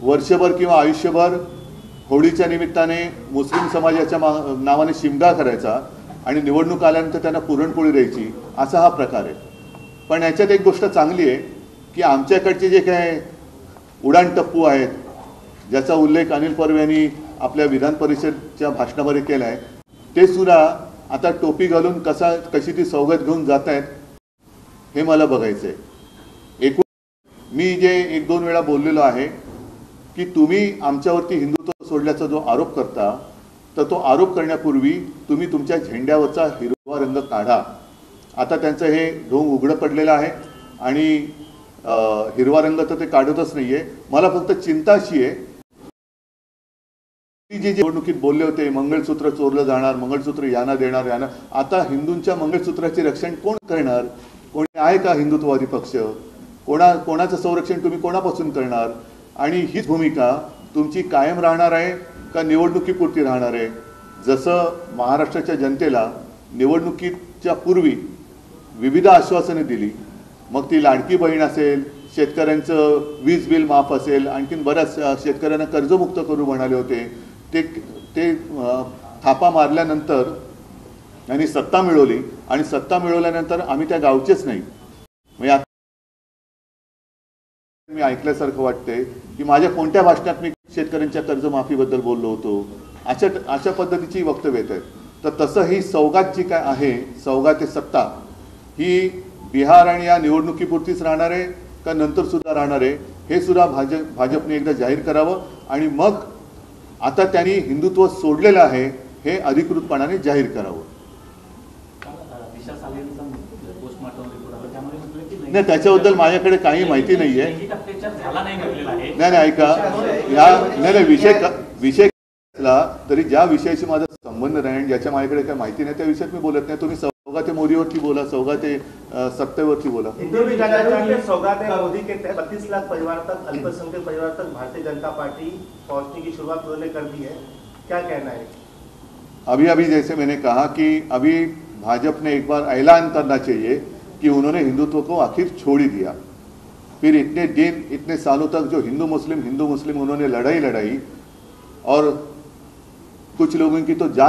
वर्षभर किंवा आयुष्यभर होळीच्या निमित्ताने मुस्लिम समाजाच्या नावाने शिमगा करायचा आणि निवडणूक आल्यानंतर त्यांना पुरणपोळी द्यायची, असा हा प्रकार आहे। पण याच्यात एक गोष्ट चांगली आहे की आमच्याकडचे जे काय उडाणटप्पू आहेत, ज्याचा उल्लेख अनिल परब यांनी आपल्या विधान परिषदेच्या भाषणामध्ये केला आहे, ते सुद्धा आता टोपी घालून कशी ती सौगत घेऊन जात आहेत हे मला बघायचं आहे। एकूण मी जे एक दोन वेळा बोललेलो आहे की तुम्ही आमच्यावरती हिंदुत्व सोडल्याचा जो आरोप करता, तर तो आरोप करण्यापूर्वी तुम्ही तुमच्या झेंड्यावरचा हिरवा रंग काढा। आता त्यांचं हे ढोंग उघडं पडलेलं आहे आणि हिरवा रंग तर ते काढतच नाहीये। मला फक्त चिंता अशी आहे की जे निवडणुकीत बोलले होते मंगळसूत्र चोरलं जाणार, मंगळसूत्र यांना देणार यांना, आता हिंदूंच्या मंगळसूत्राचे रक्षण कोण करणार? कोणी आहे का हिंदुत्ववादी पक्ष? कोणाचं संरक्षण तुम्ही कोणापासून करणार? आणि हीच भूमिका तुमची कायम राहणार आहे का निवडणुकीपुरती राहणार आहे? जसं महाराष्ट्राच्या जनतेला निवडणुकीच्या पूर्वी विविध आश्वासने दिली, मग ती लाडकी बहीण असेल, शेतकऱ्यांचं वीज बिल माफ असेल, आणखीन बऱ्याच शेतकऱ्यांना कर्जमुक्त करू म्हणाले होते, ते थापा मारल्यानंतर आणि सत्ता मिळवली आणि सत्ता मिळवल्यानंतर आम्ही त्या गावचेच नाही। म्हणजे मी ऐकल्यासारखं वाटतंय की माझ्या कोणत्या भाषणात मी शेतकऱ्यांच्या कर्जमाफीबद्दल बोललो होतो, अशा पद्धतीची वक्तव्य येत आहेत। तर तसं ही सौगात जी काय आहे, सौगात सत्ता ही बिहार आणि या निवडणुकीपुरतीच राहणार आहे का नंतर सुद्धा राहणार आहे, हे सुद्धा भाजपने एकदा जाहीर करावं आणि मग आता त्यांनी हिंदुत्व सोडलेलं आहे हे अधिकृतपणाने जाहीर करावं। नाही, त्याच्याबद्दल माझ्याकडे काही माहिती नाहीये। नाही ऐका, नाही विषय तरी ज्या विषयाशी माझा संबंध नाही, ज्याच्या माझ्याकडे काही माहिती नाही त्या विषयात मी बोलत नाही। तुम्ही सौगाते मोदीवरती बोला, सौगाते सत्तेवरती बोला। सौगाते मोदी के 32 लाख परिवार तक, अल्पसंख्यक परिवार तक भारतीय जनता पार्टी पहुंचने की शुरुआत उन्होंने कर दी है, क्या कहना है? अभी जैसे मैंने कहा कि अभी भाजपा ने एक बार ऐलान करना चाहिए कि उन्होंने हिंदुत्व को आखिर छोड़ ही दिया। फिर इतने सालों तक जो हिंदू मुस्लिम उन्होंने लड़ाई और कुछ लोगों की तो जान